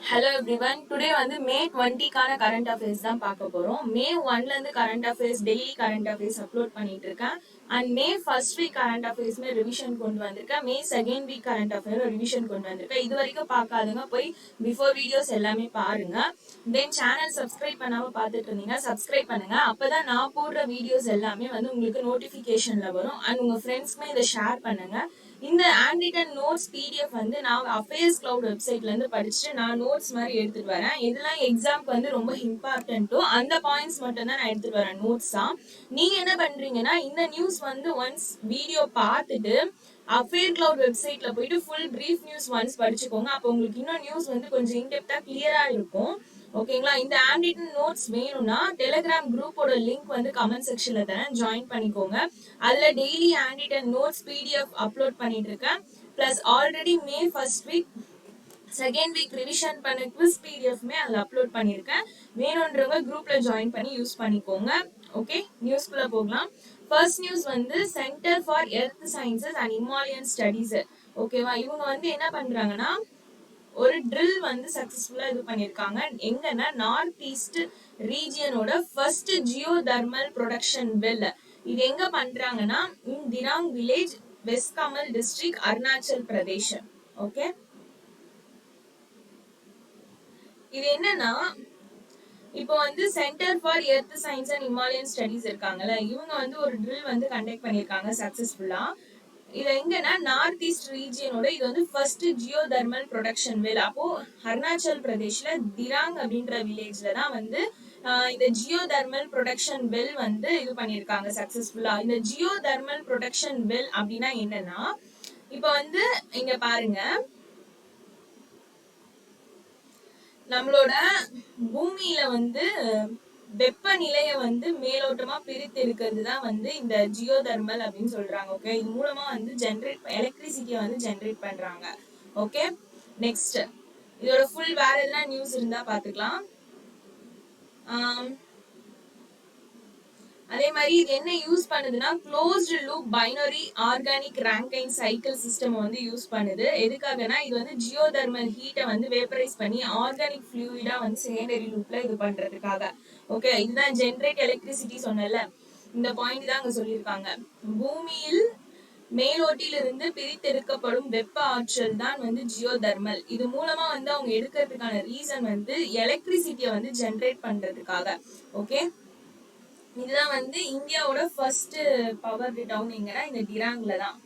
Hello everyone. Today வந்து May 20 கான current affairs தான் பார்க்க போறோம். May 1ல இருந்து current affairs daily current affairs upload பண்ணிட்டு இருக்கேன். And May first week current affairs May revision கொண்டு வந்திருக்கேன். May second week current affairs revision கொண்டு வந்திருக்கேன். இது வரைக்கும் பார்க்காதவங்க போய் before videos எல்லாமே பாருங்க. Then channel subscribe பண்ணாம பார்த்துட்டு இருந்தீங்க subscribe பண்ணுங்க. அப்பதான் நான் போடுற videos எல்லாமே வந்து உங்களுக்கு notificationல வரும். And உங்க friendsக்குமே இதை share பண்ணுங்க. இந்த handwritten notes PDF வந்து நான் Affairs Cloud வெப்சைட்ல இருந்து படிச்சுட்டு நான் நோட்ஸ் மாதிரி எடுத்துட்டு வரேன். இதெல்லாம் எக்ஸாம்க்கு வந்து ரொம்ப இம்பார்ட்டன்ட்டோ அந்த பாயிண்ட்ஸ் மட்டும் தான் நான் எடுத்துட்டு வரேன் நோட்ஸா. நீங்க என்ன பண்றீங்கன்னா இந்த நியூஸ் வந்து ஒன்ஸ் வீடியோ பார்த்துட்டு Affairs Cloud வெப்சைட்ல போயிட்டு ஃபுல் பிரீஃப் நியூஸ் ஒன்ஸ் படிச்சுக்கோங்க. அப்போ உங்களுக்கு இன்னும் நியூஸ் வந்து கொஞ்சம் இன்டெப்தா கிளியரா இருக்கும். ஓகேங்களா? இந்த handwritten நோட்ஸ் வேணும்னா டெலிகிராம் குரூப்போட லிங்க் வந்து கமெண்ட் செக்ஷன்ல தரேன், ஜாயின் பண்ணிக்கோங்க. அதுல daily handwritten notes PDF upload பண்ணிட்டு இருக்கேன். பிளஸ் ஆல்ரெடி மே first week second week revision பண்ண குவிஸ் பிடிஎஃப்மே அதில் அப்லோட் பண்ணியிருக்கேன். வேணுன்றவங்க குரூப்ல ஜாயின் பண்ணி யூஸ் பண்ணிக்கோங்க. ஓகே, நியூஸ்குள்ள போகலாம். ஃபர்ஸ்ட் நியூஸ் வந்து centre for earth sciences and Himalayan studies. ஓகேவா? இவங்க வந்து என்ன பண்றாங்கன்னா ஒரு ட்ரில் வந்து சக்சஸ்ஃபுல்லா இது பண்ணிருக்காங்க. எங்கன்னா நார்த் ஈஸ்ட் ரீஜியனோட first geothermal production well. இது எங்க பண்றாங்கன்னா Dirang village, west Kameng district, Arunachal Pradesh. Okay, இது என்னன்னா இப்போ வந்து centre for earth science and Himalayan studies இருக்காங்கல்ல, இவங்க வந்து ஒரு ட்ரில் வந்து கண்டக்ட் பண்ணிருக்காங்க சக்சஸ்ஃபுல்லா. இது எங்கன்னா நார்த் ஈஸ்ட் ரீஜியனோட இது வந்து first geothermal production well. அப்போ அருணாச்சல் பிரதேஷ்ல திராங் அப்படின்ற வில்லேஜ்ல தான் வந்து இந்த ஜியோ தர்மல் ப்ரொடக்ஷன் வெல் வந்து இது பண்ணிருக்காங்க சக்சஸ்ஃபுல்லா. இந்த ஜியோ தர்மல் ப்ரொடக்ஷன் வெல் அப்படின்னா என்னன்னா, இப்ப வந்து இங்க பாருங்க, நம்மளோட பூமியில வந்து வெப்பநிலைய வந்து மேலோட்டமா பிரித்து இருக்கிறது தான் வந்து இந்த ஜியோ தர்மல் அப்படின்னு சொல்றாங்க. ஓகே, இது மூலமா வந்து எலக்ட்ரிசிட்டியை வந்து ஜென்ரேட் பண்றாங்க. ஓகே, நெக்ஸ்ட் இதோட ஃபுல் வேற எதனா நியூஸ் இருந்தா பாத்துக்கலாம். அதே மாதிரி இது என்ன யூஸ் பண்ணுதுன்னா closed loop binary organic Rankine cycle system வந்து யூஸ் பண்ணுது. எதுக்காகனா இது வந்து ஜியோ தர்மல் ஹீட்டை வந்து வேப்பரைஸ் பண்ணி ஆர்கானிக் ஃப்ளூயிடா வந்து செகண்டரி லூப்ல இது பண்றதுக்காக. ஓகே, இதுதான் ஜென்ரேட் எலக்ட்ரிசிட்டி சொன்னல, இந்த பாயிண்ட் தான் அங்க சொல்லியிருக்காங்க. பூமியில் மேலோட்டிலிருந்து பிரித்தெடுக்கப்படும் வெப்ப ஆற்றல் தான் வந்து ஜியோ தர்மல். இது மூலமா வந்து அவங்க எடுக்கிறதுக்கான ரீசன் வந்து எலக்ட்ரிசிட்டியை வந்து ஜென்ரேட் பண்றதுக்காக. ஓகே, இதுதான் வந்து இந்தியாவோட ஃபர்ஸ்ட் பவர் டவுன் எங்கன்னா இந்த டிராங்ல தான்.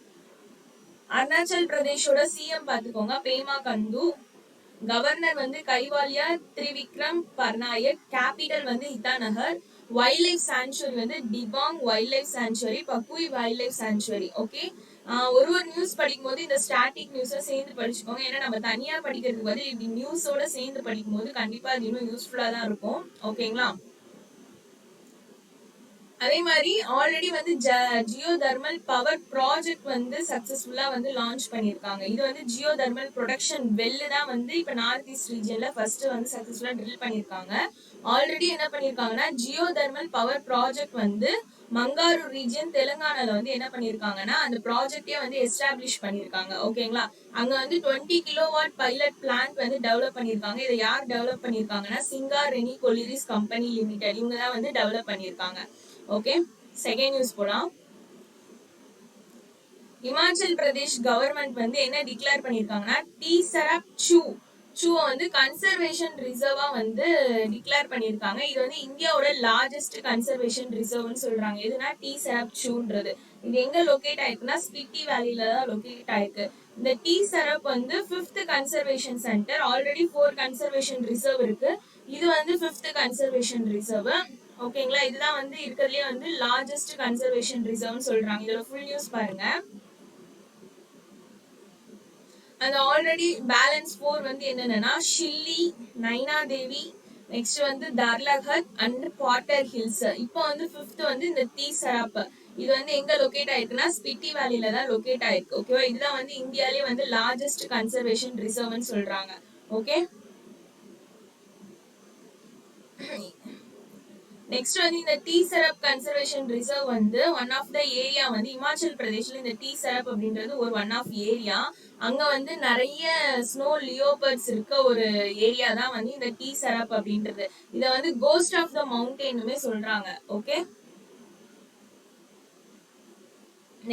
அருணாச்சல் பிரதேஷோட சிஎம் பாத்துக்கோங்க, பேமா கந்து. கவர்னர் வந்து கைவாலியா திரிவிக்ரம் பர்நாயக். கேபிட்டல் வந்து இட்டாநகர். வைல்ட் லைஃப் சாங்சுவரி வந்து Dibang wildlife sanctuary, Pakhui wildlife sanctuary. Okay, ஒரு நியூஸ் படிக்கும் போது இந்த ஸ்டாட்டிக் நியூஸை சேர்ந்து படிச்சுக்கோங்க. ஏன்னா நம்ம தனியா படிக்கிறதுக்கு பதில் இப்படி நியூஸோட சேர்ந்து படிக்கும் போது கண்டிப்பா அது இன்னும் யூஸ்ஃபுல்லா தான் இருக்கும். ஓகேங்களா? அதே மாதிரி ஆல்ரெடி வந்து ஜியோ தர்மல் பவர் ப்ராஜெக்ட் வந்து சக்சஸ்ஃபுல்லா வந்து லான்ச் பண்ணிருக்காங்க. இது வந்து ஜியோ தர்மல் ப்ரொடக்ஷன் வெல்லு தான் வந்து இப்ப நார்த் ஈஸ்ட் ரீஜன்ல ஃபர்ஸ்ட் வந்து சக்சஸ்ஃபுல்லா ட்ரில் பண்ணிருக்காங்க. ஆல்ரெடி என்ன பண்ணிருக்காங்கன்னா ஜியோ தர்மல் பவர் ப்ராஜெக்ட் வந்து மங்காரு ரீஜன் தெலுங்கானால வந்து என்ன பண்ணிருக்காங்கன்னா அந்த ப்ராஜெக்டே வந்து எஸ்டாப்ளிஷ் பண்ணிருக்காங்க. ஓகேங்களா? அங்க வந்து 20 கிலோவாட் பைலட் பிளான்ட் வந்து டெவலப் பண்ணிருக்காங்க. இதை யார் டெவலப் பண்ணிருக்காங்கன்னா சிங்கார் ரெனி கொலிரிஸ் கம்பெனி லிமிடெட், இவங்க தான் வந்து டெவலப் பண்ணிருக்காங்க. ஓகே, செகண்ட் நியூஸ் போலாம். இமாச்சல் பிரதேஷ் கவர்மெண்ட் வந்து என்ன டிக்ளேர் பண்ணிருக்காங்கன்னா டி சரப் சூ வந்து கன்சர்வேஷன் ரிசர்வா வந்து டிக்ளேர் பண்ணிருக்காங்க. இது வந்து இந்தியாவோட லார்ஜஸ்ட் கன்சர்வேஷன் ரிசர்வ்னு சொல்றாங்க. எதுனா டி சரப் சூன்றது. இது எங்க லொகேட் ஆயிருக்குன்னா ஸ்பிட்டி வேலியில தான் லொகேட் ஆயிருக்கு. இந்த டி சரப் வந்து 5th conservation centre. Already 4 conservation reserve இருக்கு. இது வந்து 5th கன்சர்வேஷன் ரிசர்வ். ஓகேங்களா? இதுதான் வந்து இருக்கிறதுலே வந்து லார்ஜஸ்ட் கன்சர்வேஷன் ரிசர்வ்னு சொல்றாங்க. இதோட ஃபுல் நியூஸ் பாருங்க. அந்த ஆல்ரெடி பேலன்ஸ் 4 வந்து என்னன்னா ஷில்லி, நைனா தேவி, நெக்ஸ்ட் வந்து தர்லகத் அண்ட் பாட்டர் ஹில்ஸ். இப்போ வந்து 5th வந்து இந்த டி சரப். இது வந்து எங்க லொகேட் ஆயிருக்குன்னா ஸ்பிட்டி வேலியில தான் லொகேட் ஆயிருக்கு. ஓகேவா? இதுதான் வந்து இந்தியாலே வந்து லார்ஜஸ்ட் கன்சர்வேஷன் ரிசர்வ்னு சொல்றாங்க. ஓகே, நெக்ஸ்ட் வந்து இந்த டீ சரப் கன்சர்வேஷன் ரிசர்வ் வந்து ஒன் ஆஃப் த ஏரியா வந்து இமாச்சல் பிரதேஷ்ல இந்த டீ சரப் அப்படின்றது ஒரு ஒன் ஆஃப் ஏரியா. அங்க வந்து நிறைய ஸ்னோ லியோபர்ட்ஸ் இருக்க ஒரு ஏரியா தான் வந்து இந்த டீ சரப் அப்படின்றது. இத வந்து கோஸ்ட் ஆஃப் த மவுண்டெயினுமே சொல்றாங்க. Okay,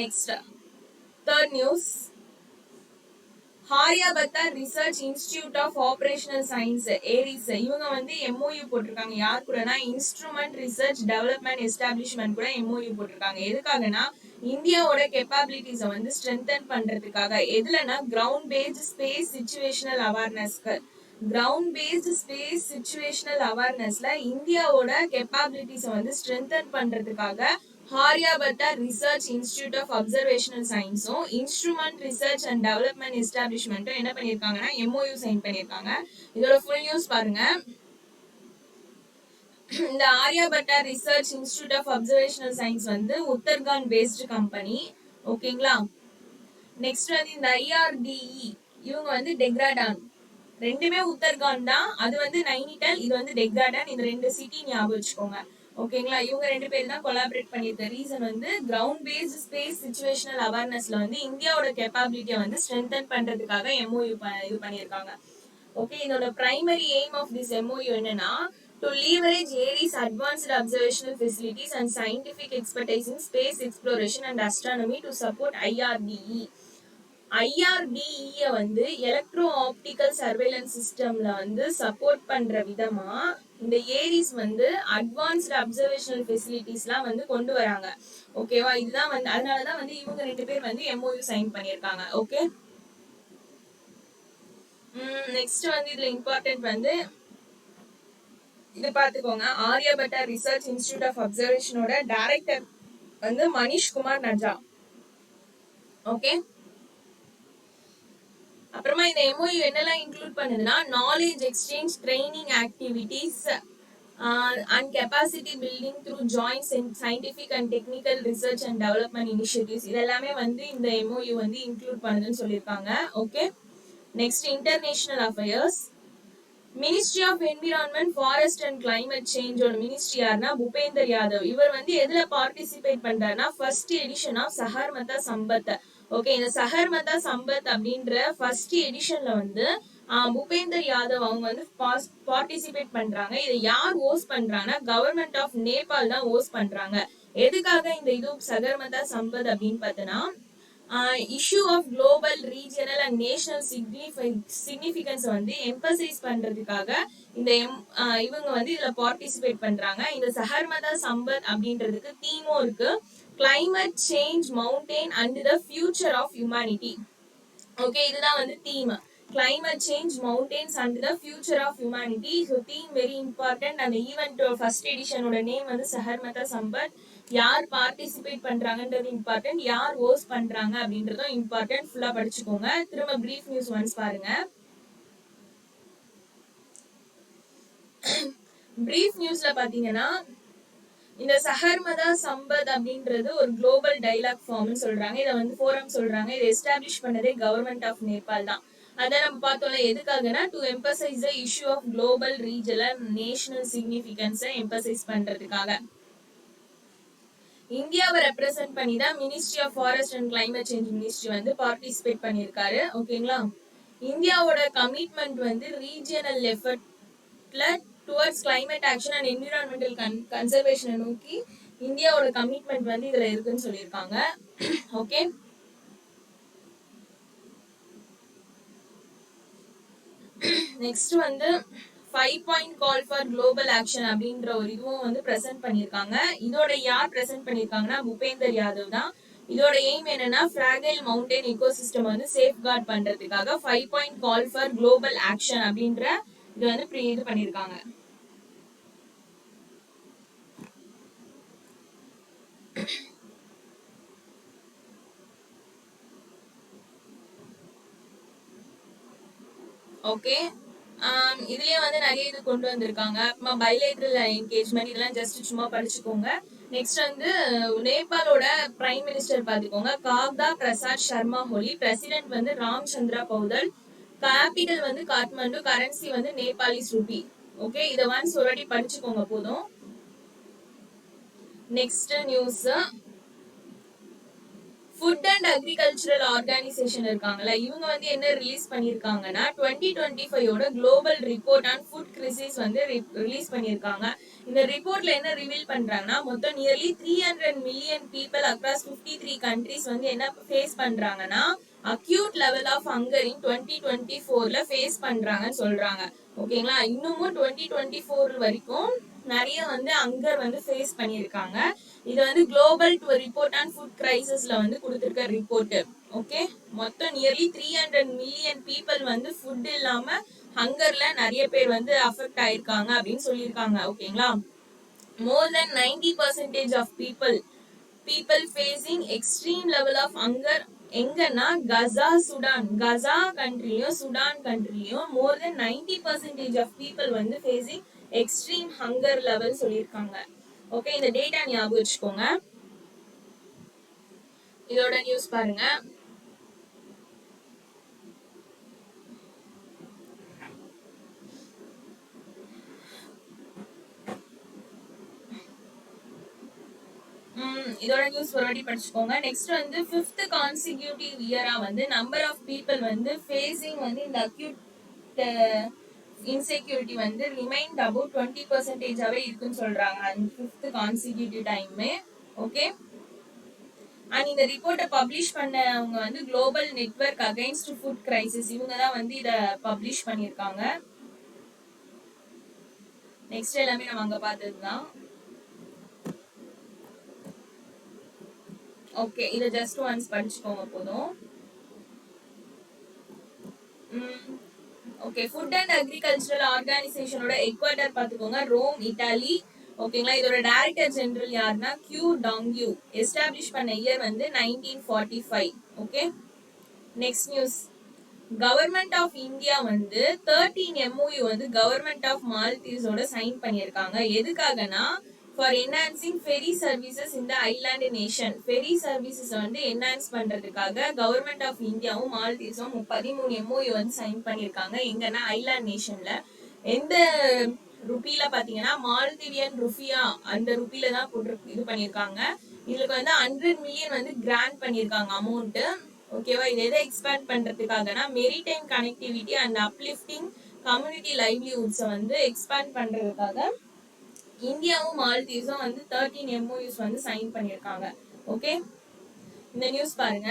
next third news. Aryabhatta research institute of operational science ARIES இவங்க வந்து எம்ஓயு போட்டிருக்காங்க. யார் கூடனா இன்ஸ்ட்ருமெண்ட் ரிசர்ச் டெவலப்மெண்ட் எஸ்டாப்ளிஷ்மெண்ட் கூட எம்ஓயு போட்டிருக்காங்க. எதுக்காகனா இந்தியாவோட கேப்பபிலிட்டிஸை வந்து ஸ்ட்ரென்தன் பண்றதுக்காக. எதுலனா கிரவுண்ட் பேஸ்ட் ஸ்பேஸ் சிச்சுவேஷனல் அவேர்னஸ்க்கு. கிரவுண்ட் பேஸ்ட் ஸ்பேஸ் சிச்சுவேஷனல் அவேர்னஸ்ல இந்தியாவோட கேப்பபிலிட்டிஸை வந்து ஸ்ட்ரென்தன் பண்றதுக்காக Aryabhatta research institute of observational சயின்ஸும் இன்ஸ்ட்ருமெண்ட் ரிசர்ச் அண்ட் டெவலப்மெண்ட் எஸ்டாப்ளிஷ்மெண்ட்டும் என்ன பண்ணிருக்காங்கன்னா எம்ஓயு சைன் பண்ணிருக்காங்க. இதோட ஃபுல் நியூஸ் பாருங்க. இந்த Aryabhatta research institute of observational science வந்து உத்தர்காண்ட் பேஸ்டு கம்பெனி. ஓகேங்களா. நெக்ஸ்ட் வந்து இந்த ஐஆர்டிஇ இவங்க வந்து டெக்ராடான். ரெண்டுமே உத்தர்காண்ட் தான். அது வந்து நைனிடால், இது வந்து டெக்ராடான். இந்த ரெண்டு சிட்டி ஞாபகம் வச்சுக்கோங்க. ஓகேங்களா. இவங்க ரெண்டு பேரும் தான் கொலாபரேட் பண்ணிருக்க. ரீசன் வந்து கிரவுண்ட் பேஸ்ட் ஸ்பேஸ் சிச்சுவேஷனல் அவேர்னஸ்ல வந்து இந்தியாவோட கேப்பபிலிட்டியை வந்து ஸ்ட்ரென்தன் பண்றதுக்காக எம்ஓயு இது பண்ணிருக்காங்க. ஓகே, இதோட primary aim of this MOU என்னன்னா to leverage ARIES advanced observational facilities and scientific expertise in space exploration and astronomy to support IRDE. ஐஆர்டிஇ வந்து எலக்ட்ரோ ஆப்டிக்கல் சர்வேலன்ஸ் சிஸ்டம்ல வந்து சப்போர்ட் பண்ற விதமா இந்த ஏரிஸ் வந்து அட்வான்ஸ்டு அப்சர்வேஷனல் ஃபெசிலிட்டிஸ்லாம் வந்து கொண்டு வராங்க. ஓகேவா. இதுதான் வந்து அதனாலதான் வந்து இவங்க ரெண்டு பேர் வந்து எம்ஓயு சைன் பண்ணியிருக்காங்க. ஓகே, நெக்ஸ்ட் வந்து இதுல இம்பார்ட்டன்ட் வந்து இது பாத்துக்கோங்க. ஆர்யாபட்டா ரிசர்ச் இன்ஸ்டிடியூட் ஆஃப் அப்சர்வேஷனோட டைரக்டர் வந்து மனிஷ் குமார் நஜா. ஓகே, அப்புறமா இந்த எம்ஓயு என்னெல்லாம் இன்க்ளூட் பண்ணுதுன்னா knowledge exchange, training activities and capacity building through joint scientific and technical research and development initiatives இதெல்லாமே வந்து இந்த எம்ஓயு வந்து இன்க்ளூட் பண்ணுதுன்னு சொல்லியிருக்காங்க. Okay, next international affairs. Ministry of environment, forest and climate சேஞ்சோட மினிஸ்ட்ரி யாருன்னா பூபேந்தர் யாதவ். இவர் வந்து எதுல பார்ட்டிசிபேட் பண்றாருன்னா first edition of Sagarmatha Sambaad. Okay, இந்த சஹர்மதா சம்பத் அப்படின்ற ஃபர்ஸ்ட் எடிஷன்ல வந்து பூபேந்தர் யாதவ் அவங்க வந்து பார்ட்டிசிபேட் பண்றாங்க. இதை யார் ஹோஸ்ட் பண்றாங்கன்னா கவர்மெண்ட் ஆஃப் நேபாள் தான் ஹோஸ்ட் பண்றாங்க. எதுக்காக இந்த இது சஹர்மதா சம்பத் அப்படின்னு பார்த்தோன்னா issue of global regional and national significance வந்து எம்பசைஸ் பண்றதுக்காக இந்த இவங்க வந்து இதுல பார்ட்டிசிபேட் பண்றாங்க. இந்த சஹர்மதா சம்பத் அப்படின்றதுக்கு தீமும் இருக்கு, climate change, mountain and the future of humanity. Okay, இதுதான் வந்து theme, climate change, mountains and the future of humanity. So theme very important. And the event first edition ஓட நேம் வந்து சஹர்மதா சம்பத். யார் பார்ட்டிசிபேட் பண்றாங்கன்றது இம்பார்ட்டன்ட், யார் ஹோஸ்ட் பண்றாங்க அப்படின்றதும் important. ஃபுல்லா படிச்சுக்கோங்க. திரும்ப பிரீஃப் நியூஸ் ஒன்ஸ் பாருங்க. பிரீஃப் நியூஸ்ல பாத்தீங்கன்னா இந்த சஹர்மதா சம்பத் அப்படின்றது ஒரு குளோபல் டைலாக் ஃபார்ம்னு சொல்றாங்க. இதை வந்து ஃபோரம் சொல்றாங்க. இதை எஸ்டாப்ளிஷ் பண்ணதே கவர்மெண்ட் ஆஃப் நேபாள் தான். அதான் நம்ம பார்த்தோம்ல, எதுக்காகனா to emphasize the issue of global regional national சிக்னிஃபிகன்ஸை எம்பசைஸ் பண்றதுக்காக. இந்தியாவை ரெப்ரசென்ட் பண்ணி தான் ministry of forest and climate change ministry வந்து பார்ட்டிசிபேட் பண்ணியிருக்காரு. ஓகேங்களா. இந்தியாவோட கமிட்மெண்ட் வந்து ரீஜியனல் எஃபர்ட்ல towards climate action and environmental கன்சர்வேஷனை நோக்கி இந்தியாவோட கமிட்மெண்ட் வந்து இதுல இருக்குன்னு சொல்லியிருக்காங்க. ஓகே, நெக்ஸ்ட் வந்து 5 point call for global action அப்படின்ற ஒரு இதுவும் வந்து பிரசன்ட் பண்ணியிருக்காங்க. இதோட யார் பிரசன்ட் பண்ணியிருக்காங்கன்னா பூபேந்தர் யாதவ் தான். இதோட எய்ம் என்னன்னா ஃப்ராகைல் மவுண்டன் எக்கோசிஸ்டம் வந்து சேஃப்கார்ட் பண்றதுக்காக 5 point call for global action அப்படின்ற இது வந்து இது பண்ணியிருக்காங்க. ஓகே, இதுலயே வந்து நிறைய இது கொண்டு வந்திருக்காங்க. பைலேட்ரல் என்கேஜ்மெண்ட் இதெல்லாம் ஜஸ்ட் சும்மா படிச்சுக்கோங்க. நெக்ஸ்ட் வந்து நேபாளோட பிரைம் மினிஸ்டர் பாத்துக்கோங்க, காக்தா பிரசாத் சர்மா ஒலி. பிரசிடென்ட் வந்து ராம்சந்திரா பௌதல். கேபிட்டல் வந்து காட்மாண்டு. கரன்சி வந்து நேபாளிஸ் ரூபி. ஓகே, இதை ஒன்ஸ் ஒரு வாட்டி படிச்சுக்கோங்க போதும். Next news, food and agricultural organisation இருக்காங்கல்ல, இவங்க வந்து என்ன ரிலீஸ் பண்ணிருக்காங்கன்னா 2025ஓட global report on food crisis வந்து ரிலீஸ் பண்ணிருக்காங்க. இந்த ரிப்போர்ட்ல என்ன ரிவீல் பண்றாங்கன்னா மொத்தம் nearly 300 million people across 53 countries வந்து என்ன ஃபேஸ் பண்றாங்கன்னா acute level of hunger in 2024ல ஃபேஸ் பண்றாங்கன்னு சொல்றாங்க. ஓகேங்களா, இன்னமும் 2024 வரைக்கும் நிறைய வந்து ஹங்கர் வந்து ஃபேஸ் பண்ணியிருக்காங்க. இது வந்து குளோபல் ரிப்போர்ட் ஆன் ஃபுட் கிரைசிஸ்ல வந்து கொடுத்திருக்க ரிப்போர்ட். ஓகே, மொத்தம் நியர்லி 300 மில்லியன் பீப்புள் வந்து ஃபுட் இல்லாம ஹங்கர்ல நிறைய பேர் வந்து அஃபெக்ட் ஆயிருக்காங்க அப்படின்னு சொல்லியிருக்காங்க. ஓகேங்களா, more than 90% of people facing extreme level of hunger எங்கன்னா கசா கண்ட்ரியும் சுடான் கண்ட்ரியும் மோர் தென் 90% ஆஃப் பீப்புள் வந்து ஃபேசிங் எக்ஸ்ட்ரீம் ஹங்கர் லெவல் சொல்லியிருக்காங்க. ஓகே, இந்த டேட்டா ஞாபகம் வச்சுக்கோங்க. இதோட நியூஸ் பாருங்க. இதோட நியூஸ் ஒருவாட்டி படிச்சுக்கோங்க. நெக்ஸ்ட் வந்து 5th கான்சிக்யூட்டிவ் இயரா வந்து நம்பர் ஆஃப் பீப்புள் வந்து ஃபேசிங் வந்து இந்த அக்யூட் இன்செக்யூரிட்டி வந்து ரிமைண்ட் அபவுட் 20%ஆவே இருக்குன்னு சொல்றாங்க அந்த 5th கான்சிக்யூட்டிவ் டைமே. ஓகே, அண்ட் இந்த ரிப்போர்ட்டை பப்ளிஷ் பண்ணவங்க வந்து global network against food crisis, இவங்க தான் வந்து இதை பப்ளிஷ் பண்ணியிருக்காங்க. நெக்ஸ்ட் எல்லாமே நம்ம அங்க பார்த்தது தான். ஓகே, இதை ஜஸ்ட் ஒன்ஸ் படிச்சுக்கோங்க போதும். ஓகே, ஃபுட் அண்ட் அக்ரிகல்ச்சரல் ஆர்கனைசேஷனோட ஹெட்குவார்ட்டர் பார்த்துக்கோங்க, ரோம், இட்டாலி. ஓகேங்களா, இதோட டைரக்டர் ஜெனரல் யாருன்னா கியூ டாங்யூ. எஸ்டாப்ளிஷ் பண்ண இயர் வந்து 1945. Okay, next news, government of India வந்து 13 MOU வந்து கவர்மெண்ட் ஆஃப் மால்தீவ்ஸோட சைன் பண்ணியிருக்காங்க. எதுக்காகனா ஃபார் என்ஹான்சிங் ஃபெரி சர்வீசஸ் இந்த ஐலாண்ட் நேஷன். ஃபெரி சர்வீசஸ் வந்து என்ஹான்ஸ் பண்றதுக்காக கவர்மெண்ட் ஆஃப் இந்தியாவும் மால்தீவ்ஸும் 13 MOU வந்து சைன் பண்ணியிருக்காங்க. எங்கன்னா ஐலாண்ட் நேஷன்ல. எந்த ருப்பில பாத்தீங்கன்னா மால்தீவியன் ருபியா, அந்த ருப்பில தான் போட்டு இது பண்ணியிருக்காங்க. இதுக்கு வந்து 100 மில்லியன் வந்து கிராண்ட் பண்ணியிருக்காங்க அமௌண்ட். ஓகேவா, இது எதை எக்ஸ்பேண்ட் பண்றதுக்காகனா maritime connectivity and uplifting community லைவ்லிஹுட்ஸை வந்து எக்ஸ்பேண்ட் பண்றதுக்காக இந்தியாவும் மால்தீவ்ஸும் வந்து 13 MOUs வந்து சைன் பண்ணியிருக்காங்க. ஓகே, இந்த நியூஸ் பாருங்க.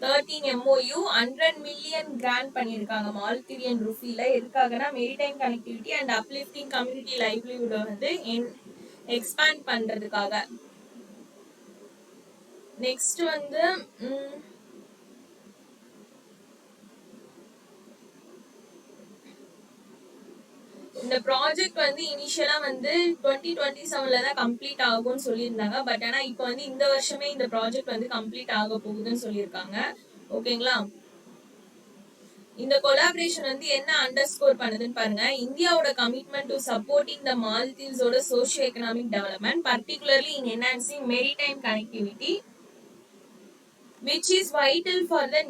13 MOU 100 மில்லியன் கிராண்ட் பண்ணியிருக்காங்க மால்தீவியன் ருபில. எதுக்காகனா maritime connectivity and uplifting community livelihood வந்து எக்ஸ்பேண்ட் பண்றதுக்காக. நெக்ஸ்ட் வந்து இந்த ப்ராஜெக்ட் வந்து இனிஷியலா வந்து 2027ல தான் கம்ப்ளீட் ஆகும்னு சொல்லியிருந்தாங்க. பட் ஆனா இப்போ வந்து இந்த வருஷமே இந்த ப்ராஜெக்ட் வந்து கம்ப்ளீட் ஆக போகுதுன்னு சொல்லியிருக்காங்க. ஓகேங்களா, இந்த கொலாபரேஷன் வந்து என்ன அண்டர்ஸ்கோர் பண்ணுதுன்னு பாருங்க. இந்தியாவோட கமிட்மெண்ட் டு சப்போர்ட்டிங் த மால்தீவ்ஸோட socio economic development, particularly in enhancing maritime connectivity which is vital for the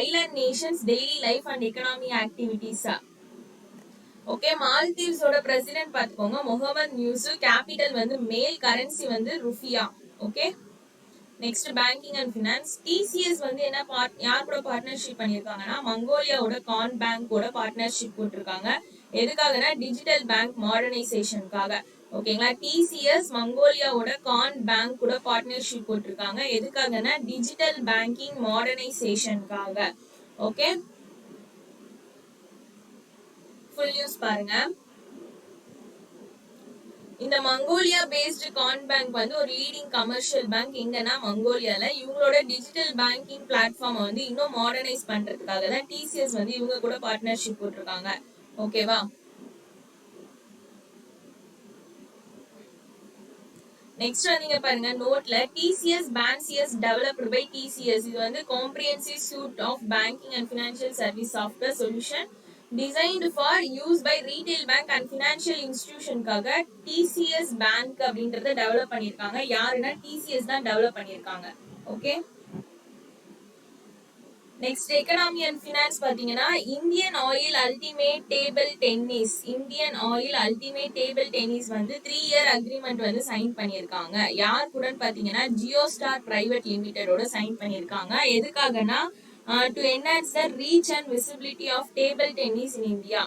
island nation's daily life and economic activities. Okay, மால்தீவ்ஸோட பிரசிடென்ட் பாத்துக்கோங்க முகமது யூசுப். கேபிட்டல் வந்து மேல், கரன்சி வந்து rufiyaa. Okay, next banking and finance. TCS வந்து என்ன யார் கூட partnership பண்ணிருக்காங்கன்னா மங்கோலியாவோட Khan பேங்கோட partnership போட்டிருக்காங்க. எதுக்காகனா டிஜிட்டல் பேங்க் மாடர்னைசேஷனுக்காக. ஓகேங்களா, டிசிஎஸ் மங்கோலியாவோட கான் பேங்க் கூட பார்ட்னர்ஷிப் போட்டிருக்காங்க. எதுக்காகனா டிஜிட்டல் பேங்கிங் மாடர்னைசேஷனுக்காக. ஓகே, ஃபுல் நியூஸ் பாருங்க. இந்த மங்கோலியா பேஸ்டு கான் பேங்க் வந்து ஒரு லீடிங் கமர்ஷியல் பேங்க் எங்கன்னா மங்கோலியால. இவங்களோட டிஜிட்டல் பேங்கிங் பிளாட்ஃபார்ம் வந்து இன்னும் மாடர்னைஸ் பண்றதுக்காக தான் டிசிஎஸ் வந்து இவங்க கூட பார்ட்னர்ஷிப் போட்டிருக்காங்க. ஓகேவா, நெக்ஸ்ட் நீங்க பாருங்க நோட்ல TCS BaNCS developed by TCS. இது வந்து comprehensive suite of banking and financial service software solution designed for use by retail bank and financial institutionக்காக TCS Bank அப்படின்றத டெவலப் பண்ணிருக்காங்க. யாருன்னா TCS தான் டெவலப் பண்ணிருக்காங்க. ஓகே, நெக்ஸ்ட் எக்கனாமி அண்ட் ஃபினான்ஸ் பாத்தீங்கன்னா Indian Oil Ultimate Table Tennis வந்து 3-year agreement வந்து சைன் பண்ணியிருக்காங்க. யார் கூட பாத்தீங்கன்னா ஜியோ ஸ்டார் பிரைவேட் லிமிடெடோட சைன் பண்ணியிருக்காங்க. எதுக்காகனா to enhance the reach and visibility of table tennis in India.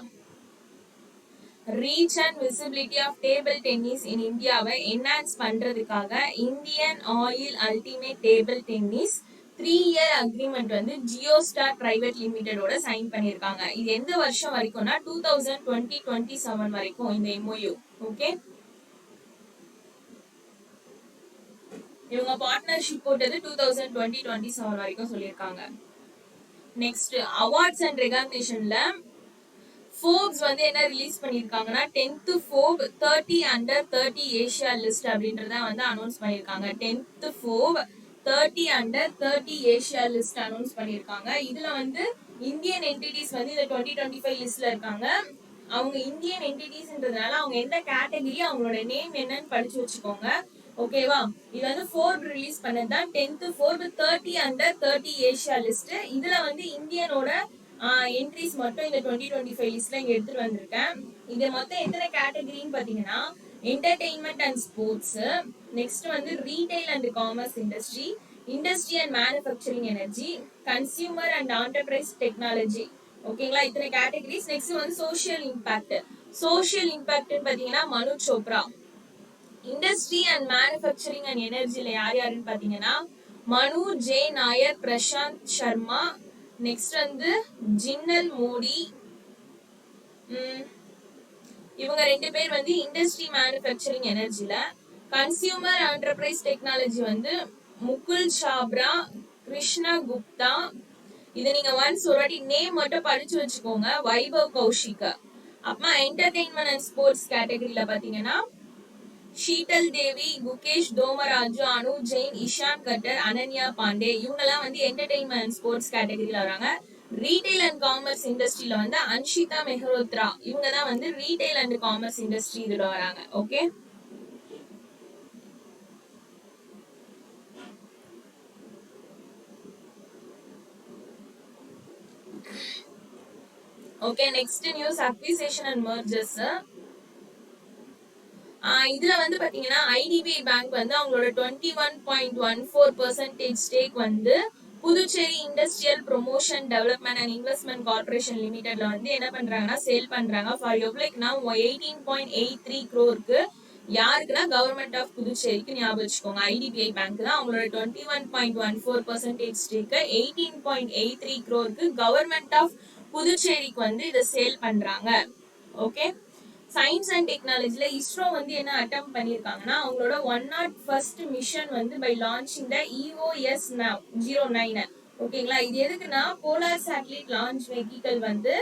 Reach and visibility of table tennis in இந்தியாவை என்ஹான்ஸ் பண்றதுக்காக Indian Oil Ultimate Table Tennis 3-year agreement வந்து ஜியோ ஸ்டார் பிரைவேட் லிமிடெடோட sign பண்ணியிருக்காங்க. இது எந்த வருஷம் வரைக்கும்னா 2020-27 வரைக்கும் இந்த எம்ஓயு. ஓகே, இவங்க பார்ட்னர்ஷிப் போட்டது 2020-27 வரைக்கும் சொல்லியிருக்காங்க. நெக்ஸ்ட் அவார்ட்ஸ் அண்ட் ரெகக்னிஷன்ல ஃபோர்ப்ஸ் வந்து என்ன ரிலீஸ் பண்ணிருக்காங்கன்னா 10th Forbes 30 under 30 Asia list அப்படின்றத வந்து அனௌன்ஸ் பண்ணிருக்காங்க. 10th Forbes 30 under 30 Asia list announce பண்ணிருக்காங்க. இதுல வந்து இந்தியன் என்டிட்டிஸ் வந்து இந்த 2025 லிஸ்ட்ல இருக்காங்க. அவங்க இந்தியன் என்டிட்டிஸ்ன்றதுனால அவங்க எந்த கேட்டகரி அவங்களோட நேம் என்னன்னு படிச்சு வச்சுக்கோங்க. ஓகேவா, இது வந்து ஃபோர்ப் ரிலீஸ் பண்ணதுதான் 10th Forbes 30 under 30 Asia list. இதுல வந்து இந்தியனோட என்ட்ரிஸ் மட்டும் இந்த 2025 லிஸ்ட்ல இங்க எடுத்துட்டு வந்திருக்கேன். இது மொத்தம் எத்தனை கேட்டகரின்னு பாத்தீங்கன்னா என்டர்டெயின்மெண்ட் அண்ட் ஸ்போர்ட்ஸ், நெக்ஸ்ட் வந்து retail and commerce industry, industry and manufacturing energy, consumer and enterprise technology. ஓகேங்களா, இத்தனை கேட்டகரிஸ். நெக்ஸ்ட் வந்து சோஷியல் இம்பாக்ட் பாத்தீங்கன்னா Manu Chopra. Industry and manufacturing and எனர்ஜில யார் யாருன்னு பாத்தீங்கன்னா மனு ஜே நாயர், பிரசாந்த் சர்மா, நெக்ஸ்ட் வந்து ஜின்னல் மோடி. இவங்க ரெண்டு பேர் வந்து இண்டஸ்ட்ரி மேனுஃபேக்சரிங் எனர்ஜில. கன்சியூமர் என்டர்பிரைஸ் டெக்னாலஜி வந்து முகுல் சாப்ரா, கிருஷ்ணா குப்தா. இதை நீங்க ஒன்ஸ் ஒரு வாட்டி நேம் மட்டும் படிச்சு வச்சுக்கோங்க, வைபவ் கௌஷிக். அப்புறமா என்டர்டெயின்மெண்ட் அண்ட் ஸ்போர்ட்ஸ் கேட்டகரியில பாத்தீங்கன்னா ஷீதல் தேவி, குகேஷ் தோமராஜு, அனு ஜெயின், இஷான் கட்டர், அனன்யா பாண்டே. இவங்கெல்லாம் வந்து என்டர்டெயின்மெண்ட் அண்ட் ஸ்போர்ட்ஸ் கேட்டகரியில வராங்க. ரீட்டைல் அண்ட் காமர்ஸ் இண்டஸ்ட்ரியில வந்து அன்ஷிதா மெஹ்ரோத்ரா, இவங்க தான் வந்து ரீட்டைல் அண்ட் காமர்ஸ் இண்டஸ்ட்ரி இதுல வராங்க. Okay, okay. Next news acquisition and mergers. இதுல வந்து பாத்தீங்கன்னா ஐடிபிஐ பேங்க் வந்து அவங்களோட 21.14% ஸ்டேக் வந்து Puducherry industrial promotion development and investment corporation லிமிடெட்ல வந்து என்ன பண்றாங்கன்னா சேல் பண்றாங்க. ஃபார் எவ்வளவுக்குன்னா 18.83 crore. யாருக்குன்னா கவர்மெண்ட் ஆஃப் புதுச்சேரிக்கு. ஞாபகம் வச்சுக்கோங்க, ஐடிபிஐ பேங்க் தான் அவங்களோட 21.14% ஸ்டேக் 18.83 crore கவர்மெண்ட் ஆஃப் புதுச்சேரிக்கு வந்து இதை சேல் பண்றாங்க. ஓகே, சயின்ஸ் அண்ட் டெக்னாலஜில இஸ்ரோ வந்து என்ன அட்டம் பண்ணிருக்காங்கன்னா அவங்களோட 101st மிஷன் வந்து பை லான்ச்சிங் த EOS-09. ஓகேங்களா, இது எதுக்குன்னா போலார் சேட்டலைட் லான்ச் வெஹிக்கல் வந்து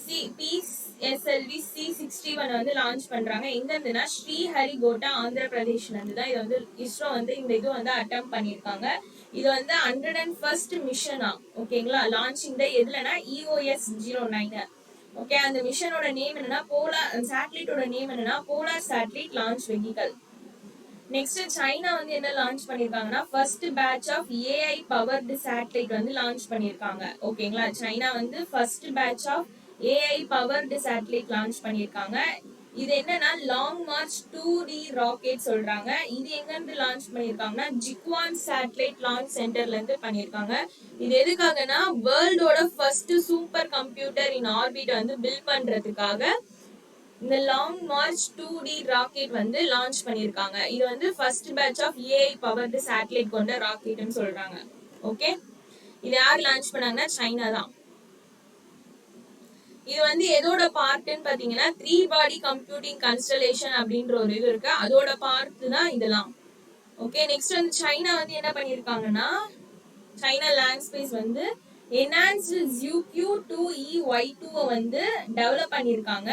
PSLV C61 வந்து லான்ச் பண்றாங்க. எங்க இருந்துன்னா ஸ்ரீஹரிகோட்டா ஆந்திர பிரதேஷ்ல இருந்து தான் இது வந்து இஸ்ரோ வந்து இந்த இது வந்து அட்டம் பண்ணிருக்காங்க. இது வந்து 101st மிஷனா. ஓகேங்களா, லான்ச்சிங் த எதுலனா EOS-09. ஓகே, அந்த மிஷனோட நேம் என்னன்னா போலார் சேட்டலைட்டோட நேம் என்னன்னா polar satellite launch vehicle. Next China வந்து என்ன லான்ச் பண்ணிருக்காங்கன்னா first batch of AI powered satellite வந்து லான்ச் பண்ணிருக்காங்க. ஓகேங்களா, சைனா வந்து first batch of AI powered satellite launch பண்ணிருக்காங்க. இது என்னன்னா லாங் மார்ச் 2D ராக்கெட் சொல்றாங்க. இது எங்க இருந்து லான்ச் பண்ணிருக்காங்கன்னா ஜிக்வான் சேட்டலைட் லான்ச் சென்டர்ல இருந்து பண்ணிருக்காங்க. இது எதுக்காகனா வேர்ல்டோட first super computer in orbit வந்து பில்ட் பண்றதுக்காக இந்த லாங் மார்ச் 2D ராக்கெட் வந்து லான்ச் பண்ணிருக்காங்க. இது வந்து first batch of AI powered satellite கொண்ட ராக்கெட்னு சொல்றாங்க. ஓகே, இது யார் லான்ச் பண்ணாங்கன்னா சைனா தான். இது வந்து எதோட பார்ட்னு பாத்தீங்கன்னா 3 பாடி கம்ப்யூட்டிங் கன்ஸ்டலேஷன் அப்படின்ற ஒரு இது இருக்கு, அதோட பார்ட் தான் இதெல்லாம். ஓகே, நெக்ஸ்ட் வந்து சைனா வந்து என்ன பண்ணிருக்காங்கன்னா சைனா லேண்ட் ஸ்பேஸ் வந்து என்ஹான்ஸ்டு ZQ-2E-Y2 வந்து டெவலப் பண்ணிருக்காங்க.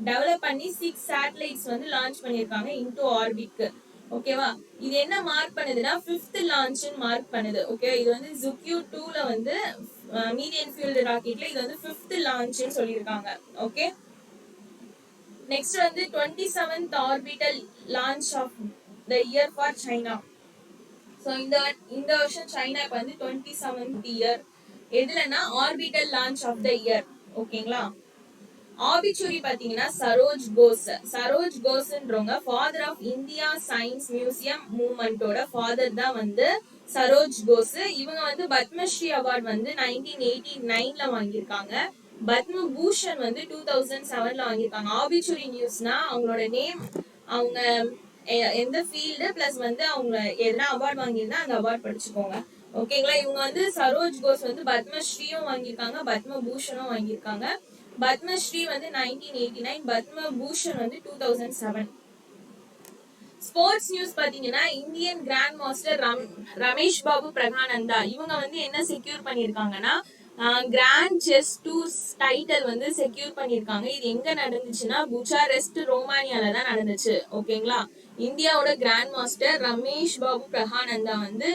டெவலப் பண்ணி 6 சேட்டலைட்ஸ் வந்து லான்ச் பண்ணிருக்காங்க இன்டு ஆர்பிட்க்கு. ஓகேவா, இது என்ன மார்க் பண்ணுதுன்னா 5th லான்ச்னு மார்க் பண்ணுது. ஓகே, இது வந்து ZQ-2ல வந்து மீடியம் ஃபியூல்டு ராக்கெட்ல இது வந்து 5th லான்ச்னு சொல்லிருக்காங்க. ஓகே, நெக்ஸ்ட் வந்து 27th orbital launch of the year for China. So இந்த வருஷம் சைனாக்கு வந்து 27th இயர். எதுலன்னா orbital launch of the year. ஓகேங்களா. ஆபிச்சுரி பாத்தீங்கன்னா சரோஜ் கோஸ்ன்றவங்க father of India science museum மூவ்மெண்டோட ஃபாதர் தான் வந்து சரோஜ் கோஸ். இவங்க வந்து பத்மஸ்ரீ அவார்ட் வந்து 1989ல வாங்கியிருக்காங்க. பத்ம பூஷன் வந்து 2007ல வாங்கியிருக்காங்க. ஆபிச்சுரி நியூஸ்னா அவங்களோட நேம், அவங்க எந்த ஃபீல்டு பிளஸ் வந்து அவங்க எதனா அவார்ட் வாங்கியிருந்தா அந்த அவார்ட் படிச்சுக்கோங்க. ஓகேங்களா. இவங்க வந்து சரோஜ் கோஸ் வந்து பத்மஸ்ரீயும் வாங்கியிருக்காங்க, பத்ம பூஷனும் வாங்கியிருக்காங்க. பத்மஸ்ரீ வந்து 1989, பத்ம பூஷன் வந்து 2007. ஸ்போர்ட்ஸ் நியூஸ் பாத்தீங்கன்னா Indian grand master Ramesh Babu Praggnanandhaa இவங்க வந்து என்ன செக்யூர் பண்ணிருக்காங்கன்னா கிராண்ட் செஸ் டூர் டைட்டில் வந்து செக்யூர் பண்ணிருக்காங்க. இது எங்க நடந்துச்சுன்னா புச்சாரெஸ்ட் ரோமானியால தான் நடந்துச்சு. ஓகேங்களா. இந்தியாவோட கிராண்ட் மாஸ்டர் ரமேஷ் பாபு பிரகானந்தா வந்து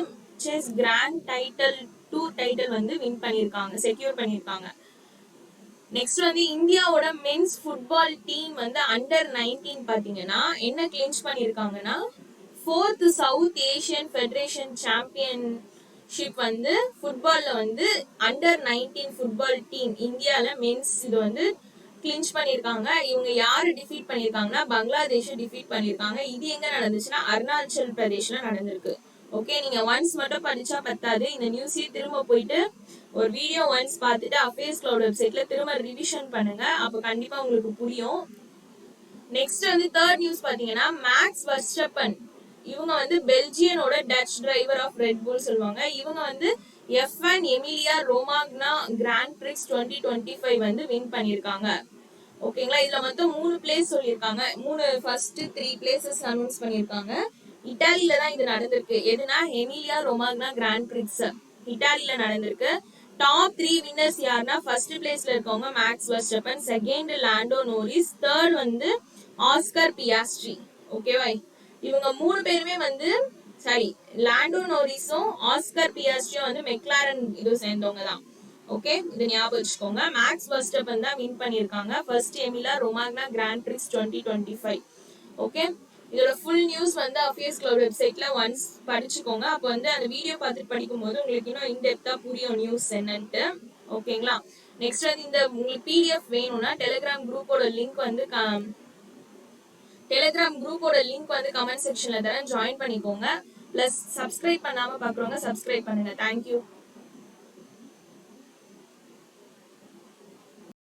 chess grand title tour title வந்து வின் பண்ணிருக்காங்க, செக்யூர் பண்ணிருக்காங்க. நெக்ஸ்ட் வந்து இந்தியாவோட மென்ஸ் ஃபுட்பால் டீம் வந்து அண்டர் 19 பாத்தீங்கன்னா என்ன கிளின்ச் பண்ணிருக்காங்கன்னா 4th South Asian Federation championship வந்து ஃபுட்பால்ல வந்து அண்டர் 19 ஃபுட்பால் டீம் இந்தியால மென்ஸ் இது வந்து கிளின்ச் பண்ணிருக்காங்க. இவங்க யாரு டிஃபீட் பண்ணிருக்காங்கன்னா பங்களாதேஷ டிஃபீட் பண்ணிருக்காங்க. இது எங்க நடந்துச்சுன்னா அருணாச்சல் பிரதேஷ்ல நடந்திருக்கு. ஓகே. நீங்க ஒன்ஸ் மட்டும் படிச்சா பத்தாது, இந்த நியூஸே திரும்ப போயிட்டு ஒரு வீடியோ ஒன்ஸ் பார்த்துட்டு அஃபேர்ஸ் கிளவுட் வெப்சைட்ல திரும்ப ரிவிஷன் பண்ணுங்க, அப்ப கண்டிப்பா உங்களுக்கு புரியும். நெக்ஸ்ட் வந்து தேர்ட் நியூஸ் பாத்தீங்கன்னா மேக்ஸ் வர்ஸ்டப்பன் இவங்க வந்து பெல்ஜியனோட Dutch driver of Red Bull சொல்லுவாங்க. இவங்க வந்து F1 எமிலியா ரோமாக்னா கிராண்ட் பிரிக்ஸ் 2025 வந்து வின் பண்ணிருக்காங்க. ஓகேங்களா. இதுல மொத்தம் 3 பிளேஸ் சொல்லியிருக்காங்க. ஃபர்ஸ்ட் 3 பிளேசஸ் அனௌன்ஸ் பண்ணிருக்காங்க. இட்டாலியில தான் இது நடந்திருக்கு. எதுனா எமிலியா ரொமாக்னா கிராண்ட் பிரிக்ஸ் இட்டாலியில நடந்திருக்கு. டாப் 3 வின்னர்ஸ் யாருன்னா ஃபர்ஸ்ட் பிளேஸ்ல இருக்கவங்க Max Verstappen, second Lando Norris, third வந்து ஆஸ்கர் பியாஸ்ட்ரி. ஓகேவா. இவங்க 3 பேருமே வந்து லாண்டோ நோரிஸும் ஆஸ்கர் பியாஸ்ட்ரியும் வந்து மெக்லாரன் இது சேர்ந்தவங்க தான். ஓகே. இது ஞாபகம் வச்சுக்கோங்க. மேக்ஸ் வர்ஸ்டப்பன் தான் வின் பண்ணிருக்காங்க first Emilia Romagna Grand Prix 2025. Okay. இதோட ஃபுல் நியூஸ் வந்து அஃபேர்ஸ் கிளவுட் வெப்சைட்ல ஒன்ஸ் படிச்சுக்கோங்க. அப்போ வந்து அந்த வீடியோ பார்த்துட்டு படிக்கும் போது உங்களுக்கு இன்னும் இன்டெப்தா புரியும் நியூஸ் என்னன்ட்டு. ஓகேங்களா. நெக்ஸ்ட் வந்து இந்த உங்களுக்கு பிடிஎஃப் வேணும்னா டெலிகிராம் குரூப்போட லிங்க் வந்து கமெண்ட் செக்ஷன்ல தரேன், ஜாயின் பண்ணிக்கோங்க. பிளஸ் சப்ஸ்கிரைப் பண்ணாம பாக்குறவங்க சப்ஸ்கிரைப் பண்ணுங்க. தேங்க்யூ.